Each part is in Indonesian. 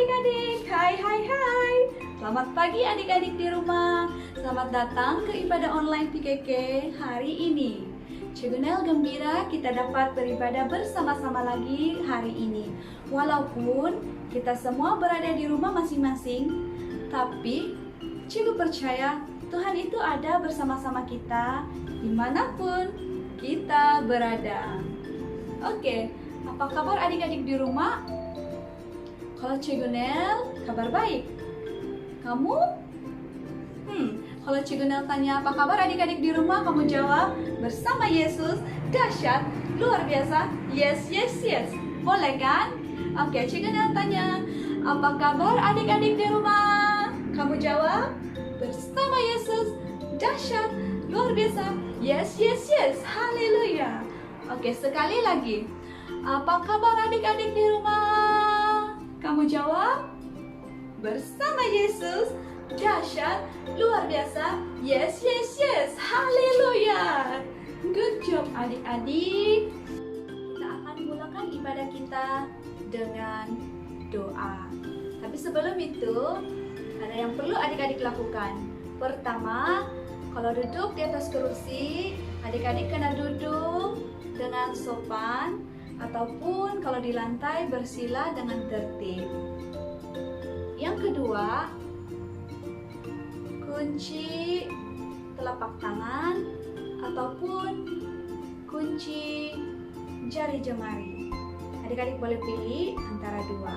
adik-adik, hai. Selamat pagi adik-adik di rumah. Selamat datang ke ibadah online PKK hari ini. Cikgu Nel gembira kita dapat beribadah bersama-sama lagi hari ini. Walaupun kita semua berada di rumah masing-masing, tapi Cikgu percaya Tuhan itu ada bersama-sama kita dimanapun kita berada. Oke, apa kabar adik-adik di rumah? Kalau Cikgu Nel, kabar baik. Kamu? Kalau Cikgu Nel tanya apa kabar adik-adik di rumah, kamu jawab bersama Yesus, dahsyat, luar biasa, yes. Boleh kan? Oke, Cikgu Nel tanya, apa kabar adik-adik di rumah? Kamu jawab bersama Yesus, dahsyat, luar biasa, yes. Haleluya. Oke, sekali lagi. Apa kabar adik-adik di rumah? Kamu jawab bersama Yesus, dahsyat, luar biasa, yes. Haleluya. Good job adik-adik. Kita akan mulakan ibadah kita dengan doa. Tapi sebelum itu, ada yang perlu adik-adik lakukan. Pertama, kalau duduk di atas kursi, adik-adik kena duduk dengan sopan, ataupun kalau di lantai bersila dengan tertib. Yang kedua, kunci telapak tangan ataupun kunci jari jemari. Adik-adik boleh pilih antara dua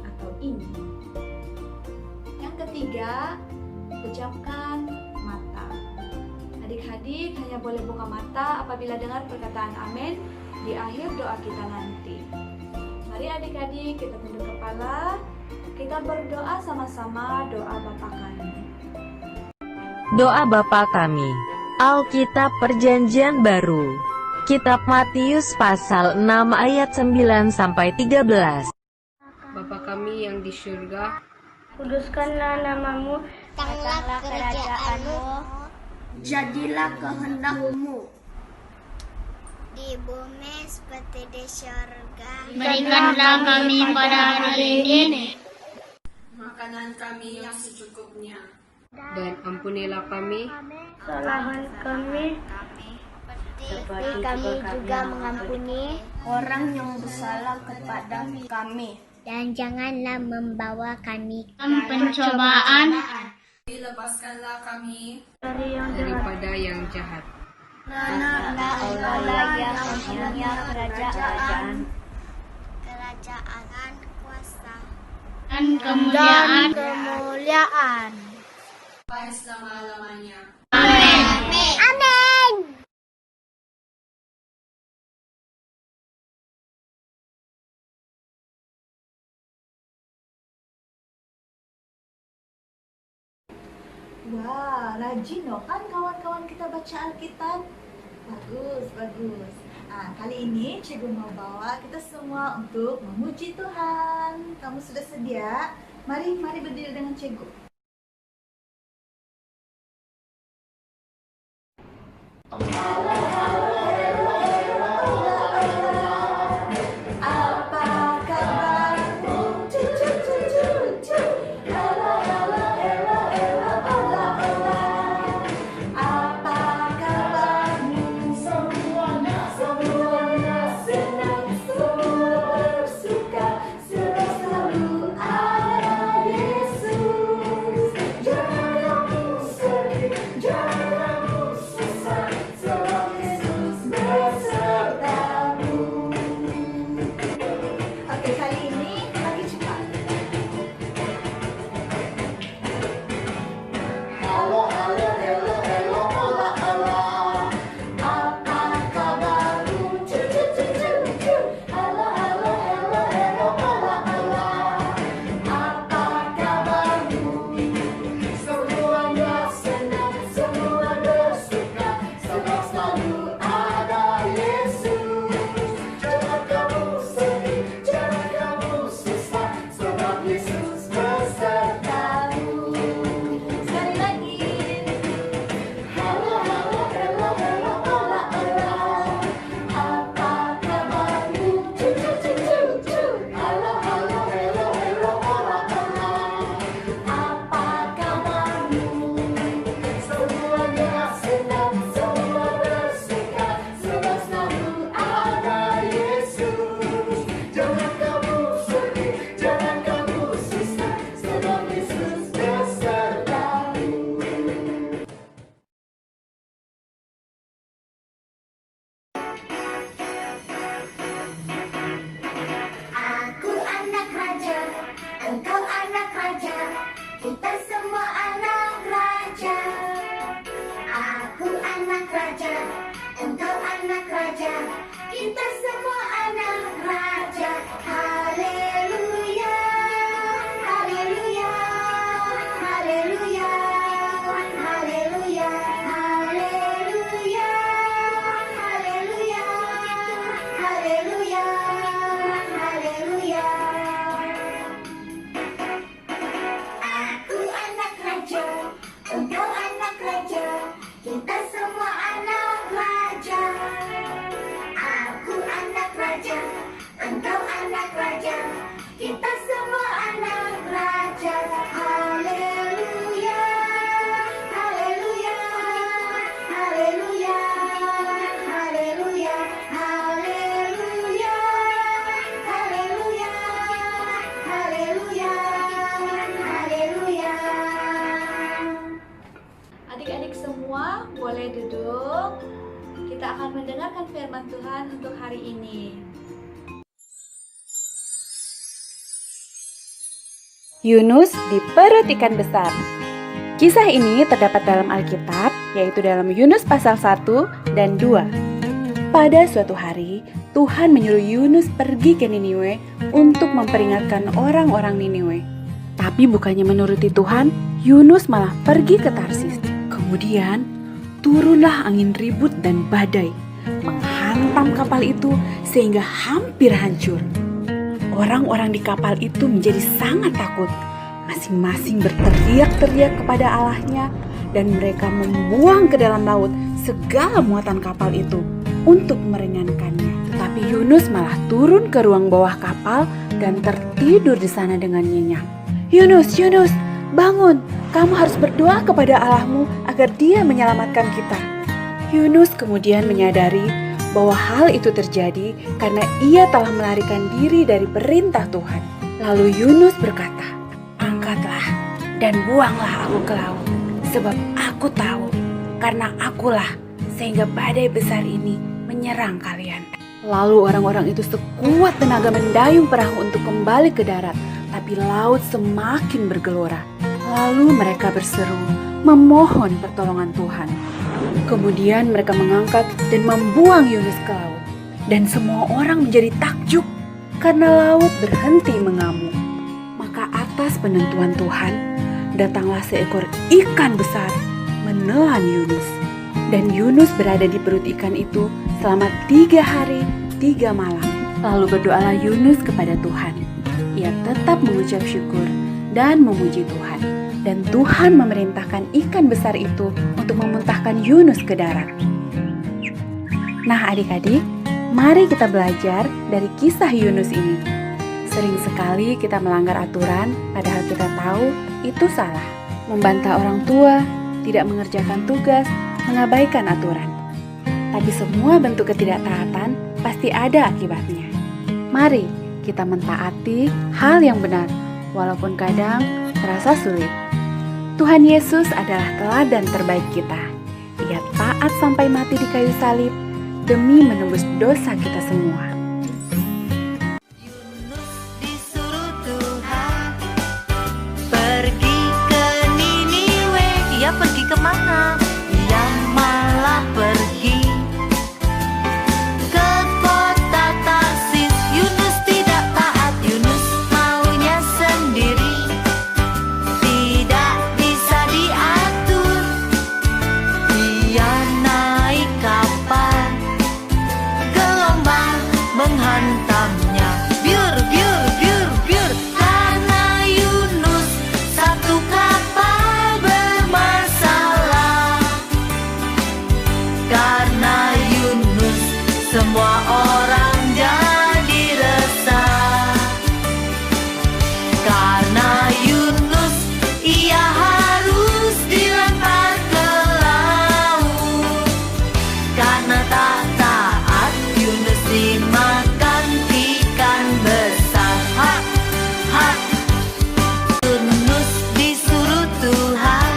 atau ini. Yang ketiga, pejamkan mata. Adik-adik hanya boleh buka mata apabila dengar perkataan amin di akhir doa kita nanti. Mari adik-adik kita tunduk kepala, kita berdoa sama-sama doa Bapa kami. Doa Bapa kami. Alkitab Perjanjian Baru. Kitab Matius pasal 6 ayat 9 sampai 13. Bapa kami yang di surga, kuduskanlah namamu, datanglah kerajaanmu, jadilah kehendak-Mu di bumi seperti di surga. Berikanlah kami pada hari ini makanan kami yang secukupnya. dan ampunilah kami kesalahan kami, Seperti kami juga mengampuni, orang yang bersalah kepada kami. dan janganlah membawa kami Pencobaan Lepaskanlah kami dari yang jahat, daripada yang jahat. karena Allah yang mempunyai kerajaan kuasa. dan kemuliaan. sampai selama-lamanya. Amin. Wah, rajin loh kan kawan-kawan kita baca Alkitab. Bagus. Kali ini Cikgu mau bawa kita semua untuk memuji Tuhan. Kamu sudah sedia? Mari berdiri dengan Cikgu. Apa kabarmu? Apa kabarmu? Semuanya senang, semua bersuka, sebab selalu ada Yesus. raja, engkau anak raja, kita semua anak raja. Haleluya, haleluya, haleluya, haleluya, haleluya, haleluya, haleluya, haleluya. Adik-adik semua boleh duduk. Kita akan mendengarkan firman Tuhan untuk hari ini. Yunus di perut ikan besar. Kisah ini terdapat dalam Alkitab, yaitu dalam Yunus pasal 1 dan 2. Pada suatu hari, Tuhan menyuruh Yunus pergi ke Niniwe untuk memperingatkan orang-orang Niniwe. Tapi bukannya menuruti Tuhan, Yunus malah pergi ke Tarsis. Kemudian, turunlah angin ribut dan badai, menghantam kapal itu sehingga hampir hancur. Orang-orang di kapal itu menjadi sangat takut. Masing-masing berteriak-teriak kepada Allahnya dan mereka membuang ke dalam laut segala muatan kapal itu untuk meringankannya. Tetapi Yunus malah turun ke ruang bawah kapal dan tertidur di sana dengan nyenyak. Yunus, Yunus, bangun! Kamu harus berdoa kepada Allahmu agar Dia menyelamatkan kita. Yunus kemudian menyadari bahwa hal itu terjadi karena ia telah melarikan diri dari perintah Tuhan. Lalu Yunus berkata, "Angkatlah dan buanglah aku ke laut, sebab aku tahu karena akulah sehingga badai besar ini menyerang kalian." Lalu orang-orang itu sekuat tenaga mendayung perahu untuk kembali ke darat, tapi laut semakin bergelora. Lalu mereka berseru, memohon pertolongan Tuhan. Kemudian mereka mengangkat dan membuang Yunus ke laut. Dan semua orang menjadi takjub karena laut berhenti mengamuk. Maka atas penentuan Tuhan, datanglah seekor ikan besar menelan Yunus. Dan Yunus berada di perut ikan itu selama 3 hari 3 malam. Lalu berdoalah Yunus kepada Tuhan. Ia tetap mengucap syukur dan memuji Tuhan. Dan Tuhan memerintahkan ikan besar itu untuk memuntahkan Yunus ke darat. Nah adik-adik, mari kita belajar dari kisah Yunus ini. Sering sekali kita melanggar aturan, padahal kita tahu itu salah. Membantah orang tua, tidak mengerjakan tugas, mengabaikan aturan. Tapi semua bentuk ketidaktaatan pasti ada akibatnya. Mari kita mentaati hal yang benar, walaupun kadang terasa sulit. Tuhan Yesus adalah teladan terbaik kita. Ia taat sampai mati di kayu salib demi menembus dosa kita semua. Yunus disuruh Tuhan pergi ke Niniwe. Ia pergi kemana? Ia malah pergi ke kota Tarsis. Yunus tidak taat, Yunus maunya sendiri. Tidak bisa diatur. Ia naik kapal, gelombang menghantamnya. Biur, biur, biur, biur. Karena Yunus satu kapal bermasalah. Karena Yunus semua orang jadi resah. Karena Yunus ia harus dilempar ke laut. Karena tak taat Yunus dimakan ikan besar. Ha, ha. Yunus disuruh Tuhan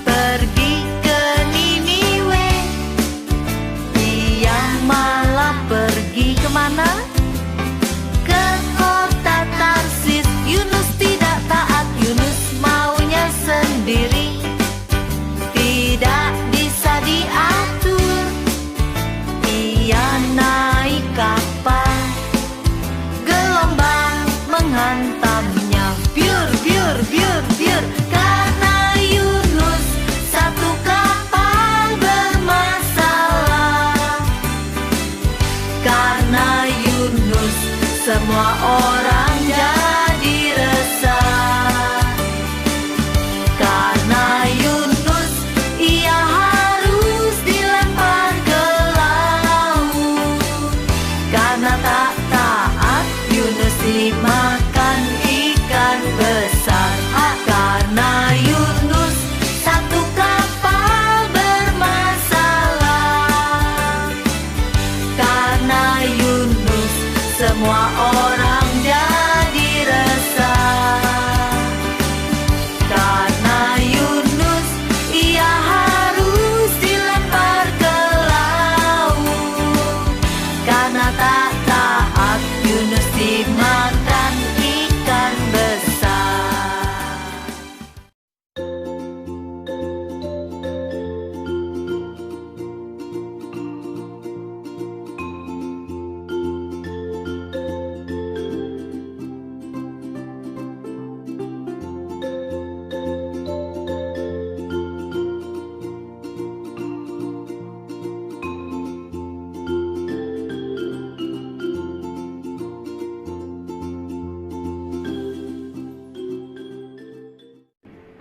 pergi ke Niniwe. Ia malah pergi kemana? Ke kota Tarsis. Yunus tidak taat, Yunus maunya sendiri. Tidak bisa diatur. Ia naik kapal, gelombang menghantamnya. Biur, biur, biur, biur. Karena Yunus satu kapal bermasalah. Karena Yunus semua orang jadi resah. Karena Yunus ia harus dilempar ke laut. Karena tak taat, Yunus dimakan ikan besar. Karena Yunus satu kapal bermasalah. Karena Yunus semua orang jadi resah. Karena Yunus ia harus dilempar ke laut. Karena tak taat, Yunus dimakan ikan besar.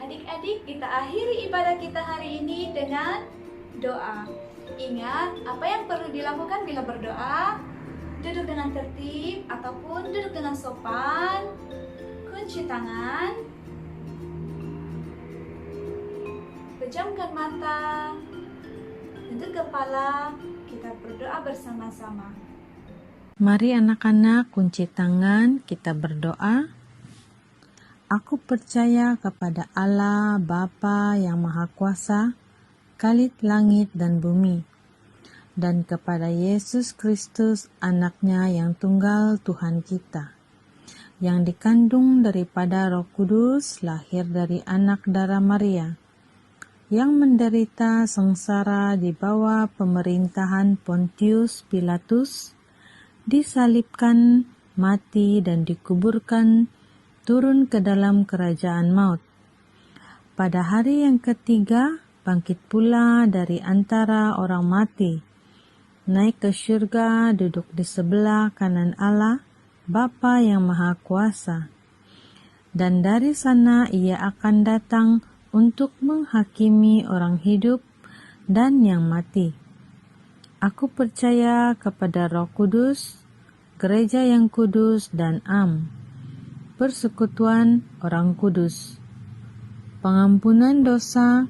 Adik-adik, kita akhiri ibadah kita hari ini dengan doa. Ingat, apa yang perlu dilakukan bila berdoa? Duduk dengan tertib ataupun duduk dengan sopan. Kunci tangan. Pejamkan mata. Tunduk kepala. Kita berdoa bersama-sama. Mari anak-anak kunci tangan, kita berdoa. Aku percaya kepada Allah Bapa yang Maha Kuasa, Khalid langit dan bumi, dan kepada Yesus Kristus anaknya yang tunggal Tuhan kita, yang dikandung daripada Roh Kudus, lahir dari anak darah Maria, yang menderita sengsara di bawah pemerintahan Pontius Pilatus, disalibkan, mati dan dikuburkan, turun ke dalam kerajaan maut. Pada hari yang ketiga, bangkit pula dari antara orang mati, naik ke syurga, duduk di sebelah kanan Allah, Bapa yang Maha Kuasa. Dan dari sana ia akan datang untuk menghakimi orang hidup dan yang mati. Aku percaya kepada Roh Kudus, gereja yang kudus dan persekutuan orang kudus, pengampunan dosa,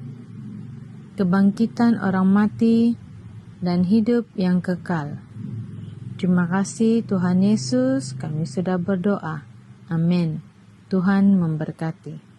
kebangkitan orang mati, dan hidup yang kekal. Terima kasih Tuhan Yesus, kami sudah berdoa. Amin. Tuhan memberkati.